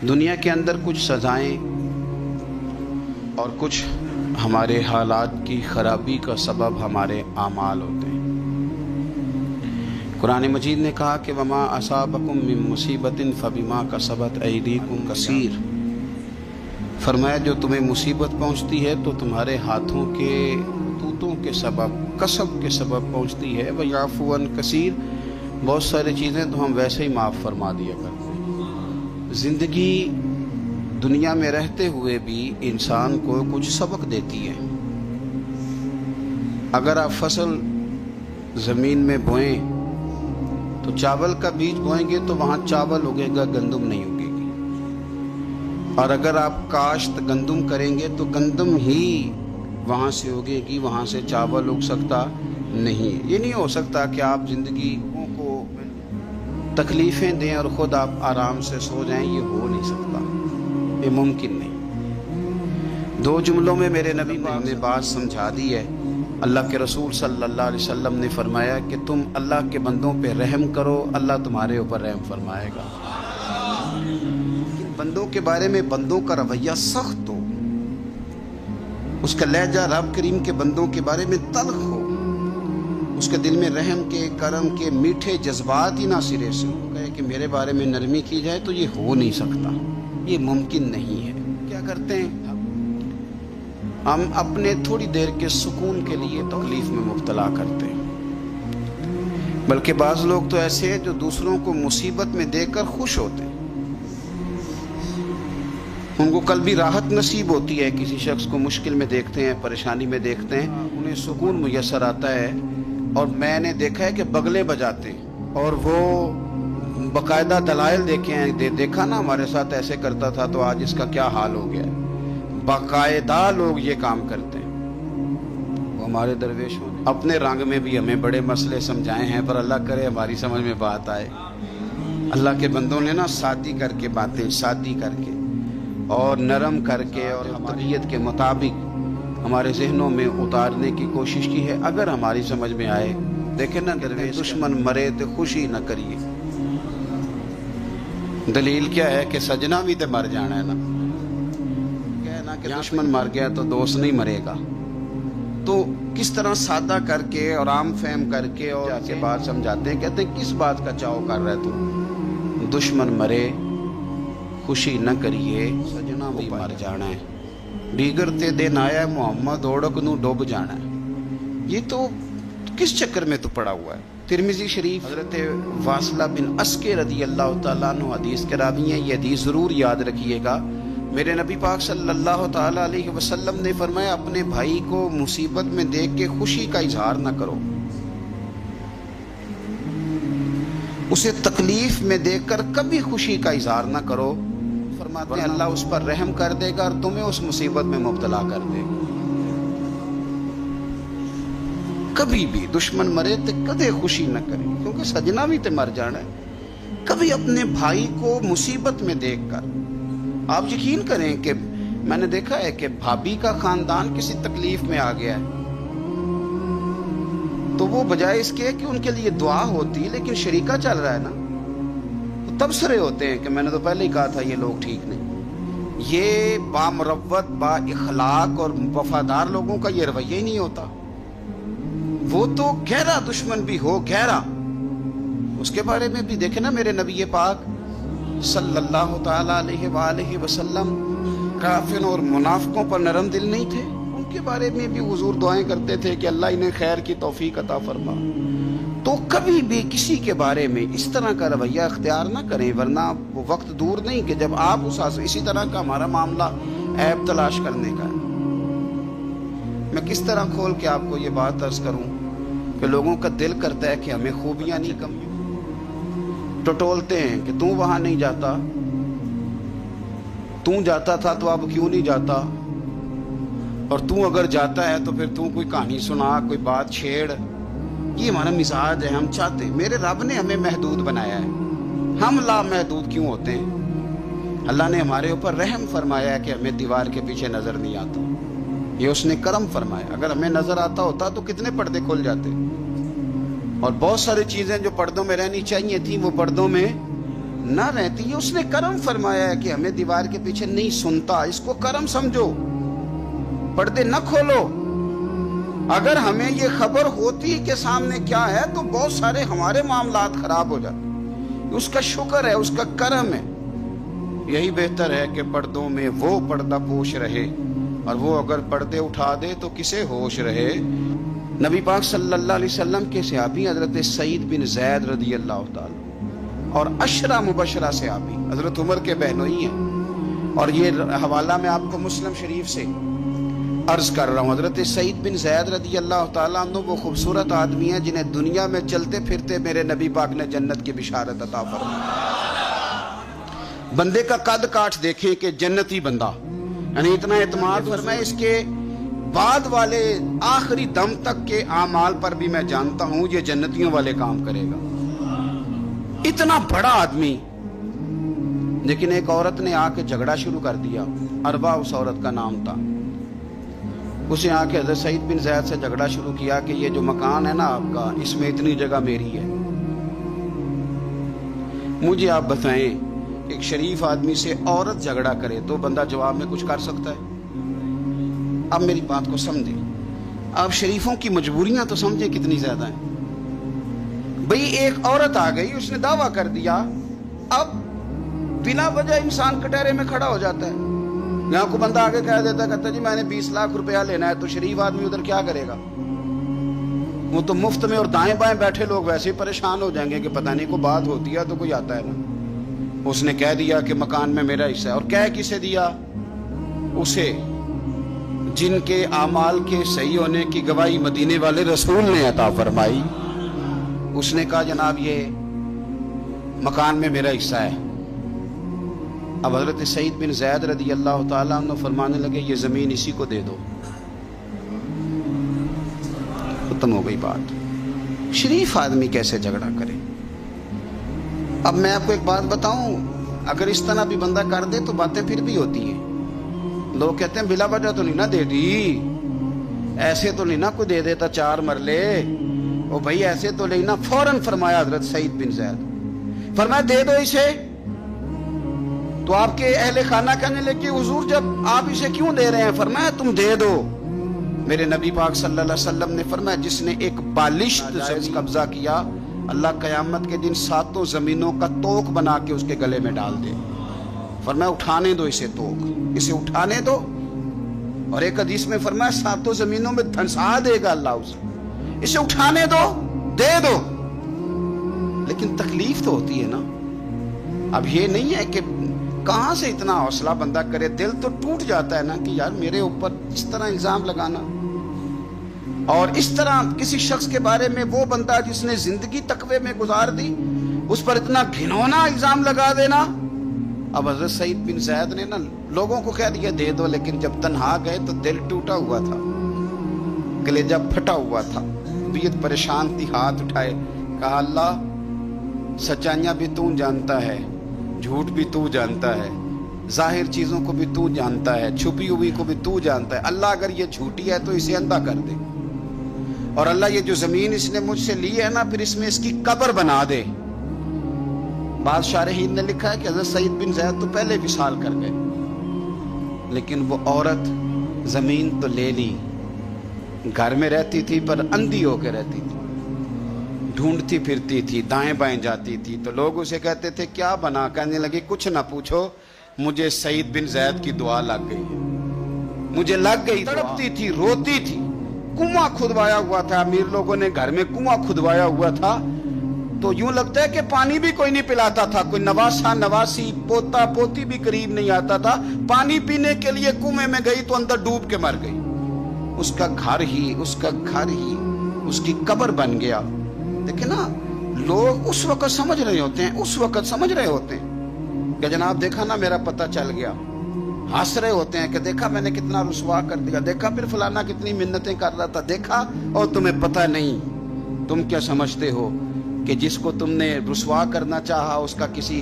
دنیا کے اندر کچھ سزائیں اور کچھ ہمارے حالات کی خرابی کا سبب ہمارے اعمال ہوتے ہیں۔ قرآن مجید نے کہا کہ وما اصابکم من مصیبت فبما کسبت ایدیکم کثیر، فرمایا جو تمہیں مصیبت پہنچتی ہے تو تمہارے ہاتھوں کے کرتوتوں کے سبب، کسب کے سبب پہنچتی ہے۔ ویعفو عن کثیر، بہت ساری چیزیں تو ہم ویسے ہی معاف فرما دیا کرتے ہیں۔ زندگی دنیا میں رہتے ہوئے بھی انسان کو کچھ سبق دیتی ہے۔ اگر آپ فصل زمین میں بوئیں تو چاول کا بیج بوئیں گے تو وہاں چاول اگے گا، گندم نہیں اگے گی۔ اور اگر آپ کاشت گندم کریں گے تو گندم ہی وہاں سے اگے گی، وہاں سے چاول اگ سکتا نہیں۔ یہ نہیں ہو سکتا کہ آپ زندگی کو تکلیفیں دیں اور خود آپ آرام سے سو جائیں، یہ ہو نہیں سکتا، یہ ممکن نہیں۔ دو جملوں میں میرے نبی نے ہمیں بات سمجھا دی ہے۔ اللہ کے رسول صلی اللہ علیہ وسلم نے فرمایا کہ تم اللہ کے بندوں پہ رحم کرو، اللہ تمہارے اوپر رحم فرمائے گا۔ بندوں کے بارے میں بندوں کا رویہ سخت ہو، اس کا لہجہ رب کریم کے بندوں کے بارے میں تلخ ہو، اس کے دل میں رحم کے، کرم کے میٹھے جذبات ہی نہ سرے سے ہو، کہے کہ میرے بارے میں نرمی کی جائے، تو یہ ہو نہیں سکتا، یہ ممکن نہیں ہے۔ کیا کرتے ہیں ہم؟ اپنے تھوڑی دیر کے سکون کے لیے تکلیف میں مبتلا کرتے ہیں۔ بلکہ بعض لوگ تو ایسے ہیں جو دوسروں کو مصیبت میں دیکھ کر خوش ہوتے ہیں، ان کو قلبی راحت نصیب ہوتی ہے۔ کسی شخص کو مشکل میں دیکھتے ہیں، پریشانی میں دیکھتے ہیں، انہیں سکون میسر آتا ہے۔ اور میں نے دیکھا ہے کہ بغلے بجاتے ہیں اور وہ باقاعدہ دلائل دیکھے ہیں، دیکھا نا ہمارے ساتھ ایسے کرتا تھا تو آج اس کا کیا حال ہو گیا ہے۔ باقاعدہ لوگ یہ کام کرتے ہیں، وہ ہمارے درویش ہونے اپنے رنگ میں بھی ہمیں بڑے مسئلے سمجھائے ہیں، پر اللہ کرے ہماری سمجھ میں بات آئے۔ اللہ کے بندوں نے نا سادی کر کے باتیں، سادی کر کے اور نرم کر کے اور طبیعت کے مطابق ہمارے ذہنوں میں اتارنے کی کوشش کی ہے۔ اگر ہماری سمجھ میں آئے، دیکھیں نا دشمن مرے تو خوشی نہ کریے، دلیل کیا ہے کہ سجنا بھی تو مر جانا ہے نا، کہ دشمن مر گیا تو دوست نہیں مرے گا۔ تو کس طرح سادہ کر کے اور عام فہم کر کے اور کے بعد سمجھاتے ہیں، کہتے ہیں کس بات کا چاؤ کر رہے تو دشمن مرے خوشی نہ کریے، سجنا بھی مر جانا ہے، دیگر تے دن آیا ہے محمد اوڑک نو ڈوب جانا ہے۔ یہ تو کس چکر میں تو پڑا ہوا ہے؟ ترمذی شریف حضرت واصلہ بن اسکے رضی اللہ تعالیٰ عنہ حدیث کے راوی ہیں، یہ حدیث ضرور یاد رکھیے گا۔ میرے نبی پاک صلی اللہ تعالیٰ علیہ وسلم نے فرمایا اپنے بھائی کو مصیبت میں دیکھ کے خوشی کا اظہار نہ کرو، اسے تکلیف میں دیکھ کر کبھی خوشی کا اظہار نہ کرو، فرماتے ہیں اللہ اس پر رحم کر دے گا اور تمہیں اس مصیبت میں مبتلا کر دے گا۔ کبھی بھی دشمن مرے تو کدے خوشی نہ کریں، کیونکہ سجنا بھی تو مر جانا ہے۔ کبھی اپنے بھائی کو مصیبت میں دیکھ کر، آپ یقین کریں کہ میں نے دیکھا ہے کہ بھابھی کا خاندان کسی تکلیف میں آ گیا ہے تو وہ بجائے اس کے کہ ان کے لیے دعا ہوتی، لیکن شریکہ چل رہا ہے نا، تو تبصرے ہوتے ہیں کہ میں نے تو پہلے ہی کہا تھا یہ لوگ ٹھیک نہیں۔ یہ با مروت، با اخلاق اور وفادار لوگوں کا یہ رویہ ہی نہیں ہوتا۔ وہ تو گہرا دشمن بھی ہو، گہرا، اس کے بارے میں بھی دیکھیں نا میرے نبی پاک صلی اللہ تعالیٰ علیہ وآلہ وسلم کافروں اور منافقوں پر نرم دل نہیں تھے، ان کے بارے میں بھی حضور دعائیں کرتے تھے کہ اللہ انہیں خیر کی توفیق عطا فرما۔ تو کبھی بھی کسی کے بارے میں اس طرح کا رویہ اختیار نہ کریں، ورنہ وہ وقت دور نہیں کہ جب آپ اسی طرح کا ہمارا معاملہ عیب تلاش کرنے کا ہے۔ میں کس طرح کھول کے آپ کو یہ بات عرض کروں کہ لوگوں کا دل کرتا ہے کہ ہمیں خوبیاں نہیں کم ٹٹولتے ہیں کہ تو وہاں نہیں جاتا، تو جاتا تھا تو اب کیوں نہیں جاتا، اور تو اگر جاتا ہے تو پھر تو کوئی کہانی سنا، کوئی بات چھیڑ۔ یہ ہمارا مزاج ہے، ہم چاہتے ہیں، میرے رب نے ہمیں محدود بنایا ہے، ہم لامحدود کیوں ہوتے ہیں؟ اللہ نے ہمارے اوپر رحم فرمایا ہے کہ ہمیں دیوار کے پیچھے نظر نہیں آتا، یہ اس نے کرم فرمایا۔ اگر ہمیں نظر آتا ہوتا تو کتنے پردے کھل جاتے، اور بہت ساری چیزیں جو پردوں میں رہنی چاہیے تھیں وہ پردوں میں نہ رہتی ہے. اس نے کرم فرمایا ہے کہ ہمیں دیوار کے پیچھے نہیں سنتا, اس کو کرم سمجھو, پردے نہ کھولو. اگر ہمیں یہ خبر ہوتی کہ سامنے کیا ہے تو بہت سارے ہمارے معاملات خراب ہو جاتے. اس کا شکر ہے, اس کا کرم ہے. یہی بہتر ہے کہ پردوں میں وہ پردہ پوش رہے, اور وہ اگر پردے اٹھا دے تو کسے ہوش رہے. نبی پاک صلی اللہ علیہ وسلم کے صحابی حضرت سعید بن زید رضی اللہ تعالی اور عشرہ مبشرہ صحابی حضرت عمر کے بہنوئی ہیں, اور یہ حوالہ میں آپ کو مسلم شریف سے عرض کر رہا ہوں. حضرت سعید بن زید رضی اللہ تعالیٰ عنہ وہ خوبصورت آدمی ہیں جنہیں دنیا میں چلتے پھرتے میرے نبی پاک نے جنت کی بشارت عطا فرمائی. بندے کا قد کاٹ دیکھیں کہ جنتی بندہ, یعنی اتنا اعتماد فرمائے. اس کے بعد والے آخری دم تک کے اعمال پر بھی میں جانتا ہوں یہ جنتیوں والے کام کرے گا. اتنا بڑا آدمی, لیکن ایک عورت نے آ کے جھگڑا شروع کر دیا. اربا اس عورت کا نام تھا. اسے آ کے حضرت سعید بن زید سے جھگڑا شروع کیا کہ یہ جو مکان ہے نا آپ کا, اس میں اتنی جگہ میری ہے. مجھے آپ بتائیں, ایک شریف آدمی سے عورت جھگڑا کرے تو بندہ جواب میں کچھ کر سکتا ہے؟ اب میری بات کو سمجھیں. آپ شریفوں کی مجبوریاں تو سمجھیں کتنی زیادہ ہیں. بھئی ایک عورت آ گئی, اس نے دعویٰ کر دیا, اب بلا وجہ انسان کٹہرے میں کھڑا ہو جاتا ہے. یہاں کو بندہ آگے کہہ دیتا, کہتا جی میں نے 20 لاکھ روپیہ لینا ہے, تو شریف آدمی ادھر کیا کرے گا؟ وہ تو مفت میں, اور دائیں بائیں بیٹھے لوگ ویسے ہی پریشان ہو جائیں گے کہ پتہ نہیں کوئی بات ہوتی ہے تو کوئی آتا ہے نا. اس نے کہہ دیا کہ مکان میں میرا حصہ ہے. اور کہہ کسے دیا؟ اسے جن کے اعمال کے صحیح ہونے کی گواہی مدینے والے رسول نے عطا فرمائی. اس نے کہا جناب یہ مکان میں میرا حصہ ہے. اب حضرت سعید بن زید رضی اللہ تعالیٰ عنہ فرمانے لگے یہ زمین اسی کو دے دو. ختم ہو گئی بات. شریف آدمی کیسے جھگڑا کرے؟ اب میں آپ کو ایک بات بتاؤں, اگر اس طرح بھی بندہ کر دے تو باتیں پھر بھی ہوتی ہیں. لوگ کہتے ہیں بلا وجہ تو نہیں نہ دے دی, ایسے تو نہیں نہ کوئی دے دیتا 4 مرلے, او بھائی ایسے تو نہیں نا. فوراً فرمایا حضرت سعید بن زید, فرمایا دے دو اسے. تو آپ کے اہل خانہ کہنے لگے حضور جب آپ اسے کیوں دے رہے ہیں؟ فرمایا تم دے دو. میرے نبی پاک صلی اللہ علیہ وسلم نے فرمایا جس نے ایک بالشت سے قبضہ کیا, اللہ قیامت کے دن 7 زمینوں کا توق بنا کے اس کے گلے میں ڈال دے. فرمایا اٹھانے دو اسے توق, اسے اٹھانے دو. اور ایک حدیث میں فرمایا 7 زمینوں میں دھنسا دے گا اللہ اسے اٹھانے دو, دے دو. لیکن تکلیف تو ہوتی ہے نا. اب یہ نہیں ہے کہ کہاں سے اتنا حوصلہ بندہ کرے, دل تو ٹوٹ جاتا ہے نا کہ یار میرے اوپر اس طرح الزام لگانا, اور اس طرح کسی شخص کے بارے میں وہ بندہ جس نے زندگی تقوی میں گزار دی اس پر اتنا گھنونا الزام لگا دینا. اب حضرت سعید بن زید نے نا لوگوں کو کہہ دیا دے دو, لیکن جب تنہا گئے تو دل ٹوٹا ہوا تھا, کلیجہ پھٹا ہوا تھا, طبیعت پریشان تھی. ہاتھ اٹھائے, کہا اللہ سچائیاں بھی تو جانتا ہے, جھوٹ بھی تو جانتا ہے, ظاہر چیزوں کو بھی تو جانتا ہے, چھپی ہوئی کو بھی تو جانتا ہے. اللہ اگر یہ جھوٹی ہے تو اسے اندھا کر دے, اور اللہ یہ جو زمین اس نے مجھ سے لی ہے نا پھر اس میں اس کی قبر بنا دے. بعض شارحین نے لکھا ہے کہ حضرت سعید بن زید تو پہلے وصال کر گئے, لیکن وہ عورت زمین تو لے لی, گھر میں رہتی تھی پر اندھی ہو کے رہتی تھی, ڈھونڈتی پھرتی تھی, دائیں بائیں جاتی تھی. تو لوگ اسے کہتے تھے کیا بنا؟ کہنے لگے کچھ نہ پوچھو, مجھے سعید بن زید کی دعا لگ گئی, مجھے لگ گئی. تڑپتی تھی, روتی تھی. کنواں کھدوایا ہوا تھا, امیر لوگوں نے گھر میں کنواں کھدوایا ہوا تھا, تو یوں لگتا ہے کہ پانی بھی کوئی نہیں پلاتا تھا, کوئی نواسا نواسی پوتا پوتی بھی قریب نہیں آتا تھا. پانی پینے کے لیے کنویں میں گئی تو اندر ڈوب کے مر گئی. اس کا گھر ہی اس کی قبر بن گیا. دیکھیں نا, لوگ اس وقت سمجھ رہے ہوتے ہیں کہ جناب دیکھا نا میرا پتہ چل گیا. ہنس رہے ہوتے ہیں کہ دیکھا میں نے کتنا رسوا کر دیا, دیکھا پھر فلانا کتنی منتیں کر رہا تھا, دیکھا. اور تمہیں پتہ نہیں, تم کیا سمجھتے ہو کہ جس کو تم نے رسوا کرنا چاہا اس کا کسی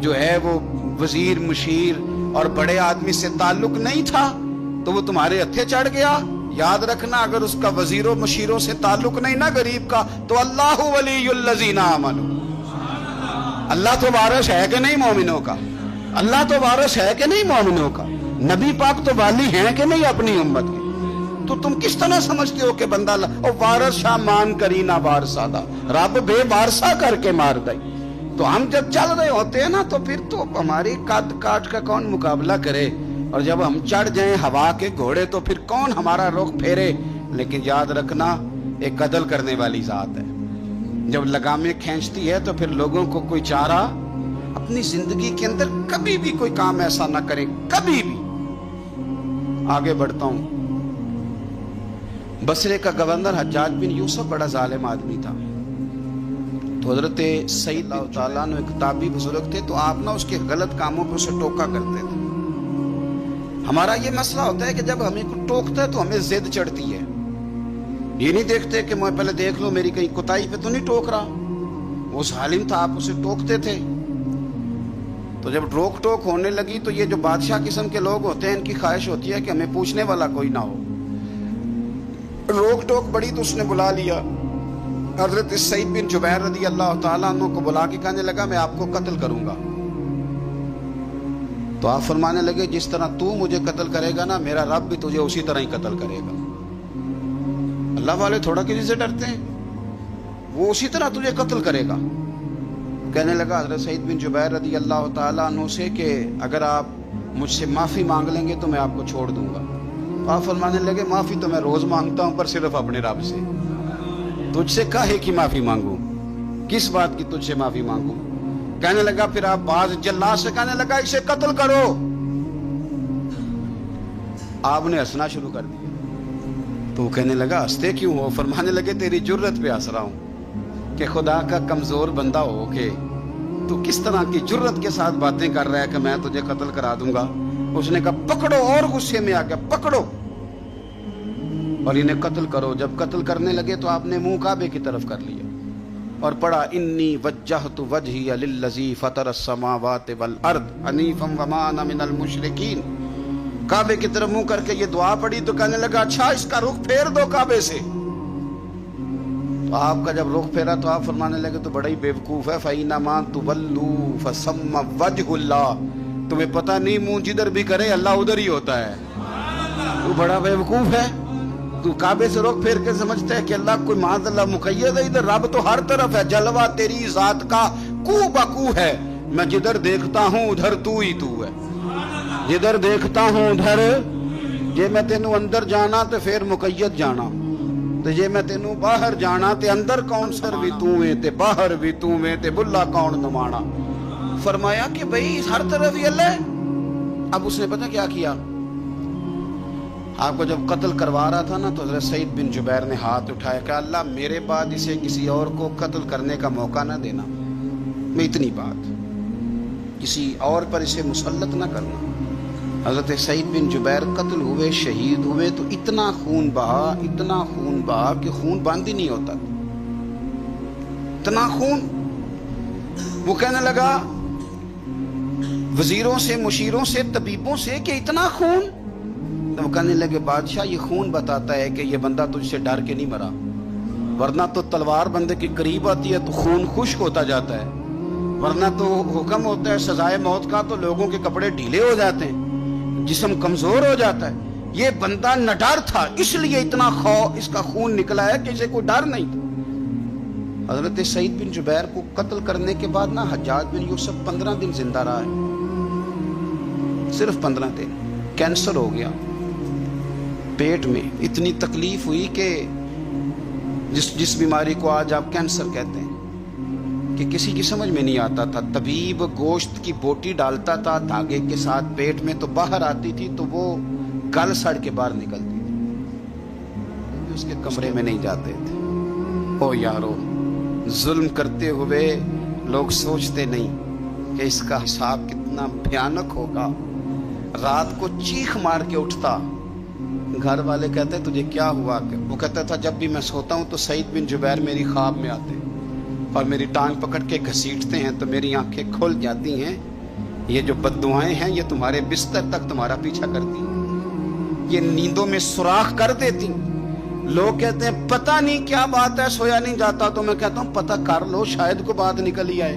جو ہے وہ وزیر مشیر اور بڑے آدمی سے تعلق نہیں تھا تو وہ تمہارے ہتھے چڑھ گیا. یاد رکھنا اگر اس کا وزیروں مشیروں سے تعلق نہیں نا غریب کا, تو اللہ ولی الذین آمنوا, اللہ تو وارث ہے کہ نہیں مومنوں کا؟ اللہ تو وارث ہے کہ نہیں مومنوں کا؟ نبی پاک تو والی ہیں کہ نہیں اپنی امت کے؟ تو تم کس طرح سمجھتے ہو کہ بندہ او وارث شاہ مان کری نہ وارثہ دا، رب بے وارثہ کر کے مار دائی۔ تو ہم جب چل رہے ہوتے ہیں نا تو پھر تو ہماری قد کاٹ کا کون مقابلہ کرے، اور جب ہم چڑھ جائیں ہوا کے گھوڑے تو پھر کون ہمارا رخ پھیرے۔ لیکن یاد رکھنا ایک قتل کرنے والی ذات ہے، جب لگامیں کھینچتی ہے تو پھر لوگوں کو کوئی چارہ، اپنی زندگی کے اندر کبھی بھی کوئی کام ایسا نہ کریں، کبھی بھی۔ آگے بڑھتا ہوں۔ بصرے کا گورنر حجاج بن یوسف بڑا ظالم آدمی تھا، تو حضرت سعید اللہ تعالیٰ عنہ ایک تابعی بزرگ تھے، تو آپ نہ اس کے غلط کاموں پہ اسے ٹوکا کرتے تھے۔ ہمارا یہ مسئلہ ہوتا ہے کہ جب ہمیں کوئی ٹوکتا ہے تو ہمیں ضد چڑھتی ہے، یہ نہیں دیکھتے کہ میں پہلے دیکھ لوں میری کہیں کوتاہی پہ تو نہیں ٹوک رہا۔ وہ ظالم تھا، آپ اسے ٹوکتے تھے۔ تو جب روک ٹوک ہونے لگی تو یہ جو بادشاہ قسم کے لوگ ہوتے ہیں ان کی خواہش ہوتی ہے کہ ہمیں پوچھنے والا کوئی نہ ہو۔ روک ٹوک بڑی تو اس نے بلا لیا حضرت سعید بن جبیر رضی اللہ تعالیٰ عنہ کو، بلا کے کہنے لگا میں آپ کو قتل کروں گا۔ تو آپ فرمانے لگے جس طرح تو مجھے قتل کرے گا نا، میرا رب بھی تجھے اسی طرح ہی قتل کرے گا۔ اللہ والے تھوڑا کسی سے ڈرتے ہیں، وہ اسی طرح تجھے قتل کرے گا۔ کہنے لگا حضرت سعید بن جبیر رضی اللہ تعالیٰ عنہ سے کہ اگر آپ مجھ سے معافی مانگ لیں گے تو میں آپ کو چھوڑ دوں گا۔ تو آپ فرمانے لگے معافی تو میں روز مانگتا ہوں، پر صرف اپنے رب سے، تجھ سے کاہے کی معافی مانگوں، کس بات کی تجھ سے معافی مانگوں؟ کہنے لگا پھر آپ باز جلاد سے کہنے لگا اسے قتل کرو۔ آپ نے ہنسنا شروع کر دیا، تو وہ کہنے لگا ہنستے کیوں ہو؟ فرمانے لگے تیری جرت پہ ہنس رہا ہوں کہ خدا کا کمزور بندہ ہو کے تو کس طرح کی جرت کے ساتھ باتیں کر رہا ہے کہ میں تجھے قتل کرا دوں گا۔ اس نے کہا پکڑو، اور غصے میں آ گیا پکڑو اور انہیں قتل کرو۔ جب قتل کرنے لگے تو آپ نے منہ کعبے کی طرف کر لیا اور پڑھا انی وجہت وجہی للذی فطر السماوات والارض حنیفا وما انا من المشرکین۔ کعبے کی طرف منہ کر کے یہ دعا پڑھی تو کہنے لگا اچھا اس کا رخ پھیر دو کعبے سے۔ تو آپ کا جب رخ پھیرا تو آپ فرمانے لگے تو بڑا ہی بیوقوف ہے، فَإِنَّمَا تُوَلُّوا فَثَمَّ وَجْهُ اللَّهِ، تمہیں پتہ نہیں منہ جدھر بھی کرے اللہ ادھر ہی ہوتا ہے۔ تو بڑا بیوقوف ہے، تو کعبے سے رخ پھیر کے سمجھتا ہے کہ اللہ کوئی معاذ اللہ مقید ہے، ادھر رب تو ہر طرف ہے، جلوہ تیری ذات کا کو بکو ہے، میں جدھر دیکھتا ہوں ادھر تو ہی تو ہے، جدھر دیکھتا ہوں ادھر، جے میں تینوں اندر جانا تے پھر مقید جانا، تے جے میں تینوں باہر جانا تے اندر کون سر بھی تو ہے تے باہر بھی تو ہے تے بلا کون نمانا۔ فرمایا کہ بھئی ہر طرف ہی اللہ ہے۔ اب اس نے پتہ کیا کیا، آپ کو جب قتل کروا رہا تھا نا تو حضرت سعید بن جبیر نے ہاتھ اٹھایا کہ اللہ میرے بعد اسے کسی اور کو قتل کرنے کا موقع نہ دینا، میں اتنی بات کسی اور پر اسے مسلط نہ کرنا۔ حضرت سعید بن جبیر قتل ہوئے، شہید ہوئے تو اتنا خون بہا کہ خون بند ہی نہیں ہوتا، اتنا خون۔ وہ کہنے لگا وزیروں سے، مشیروں سے، طبیبوں سے کہ اتنا خون؟ تو وہ کہنے لگے بادشاہ یہ خون بتاتا ہے کہ یہ بندہ تجھ سے ڈر کے نہیں مرا، ورنہ تو تلوار بندے کے قریب آتی ہے تو خون خشک ہوتا جاتا ہے، ورنہ تو حکم ہوتا ہے سزائے موت کا تو لوگوں کے کپڑے ڈھیلے ہو جاتے ہیں، جسم کمزور ہو جاتا ہے۔ یہ بندہ نہ ڈر تھا، اس لیے اتنا اس کا خون نکلا ہے کہ اسے کوئی ڈر نہیں تھا۔ حضرت سعید بن جبیر کو قتل کرنے کے بعد نا حجاج بن یوسف 15 دن زندہ رہا ہے، صرف 15 دن۔ کینسر ہو گیا پیٹ میں، اتنی تکلیف ہوئی کہ جس بیماری کو آج آپ کینسر کہتے ہیں کہ کسی کی سمجھ میں نہیں آتا تھا۔ طبیب گوشت کی بوٹی ڈالتا تھا دھاگے کے ساتھ پیٹ میں، تو باہر آتی تھی تو وہ گل سڑ کے باہر نکلتی تھی، اس کے کمرے میں نہیں جاتے تھے۔ او یارو، ظلم کرتے ہوئے لوگ سوچتے نہیں کہ اس کا حساب کتنا بھیانک ہوگا۔ رات کو چیخ مار کے اٹھتا، گھر والے کہتے تجھے کیا ہوا؟ وہ کہتا تھا جب بھی میں سوتا ہوں تو سعید بن جبیر میری خواب میں آتے اور میری ٹانگ پکڑ کے گھسیٹتے ہیں تو میری آنکھیں کھل جاتی ہیں، یہ جو بددعائیں ہیں یہ تمہارے بستر تک تمہارا پیچھا کرتی ہیں، یہ نیندوں میں سوراخ کر دیتی۔ لوگ کہتے ہیں پتہ نہیں کیا بات ہے، سویا نہیں جاتا، تو میں کہتا ہوں پتہ کر لو، شاید کو بات نکل ہی آئے۔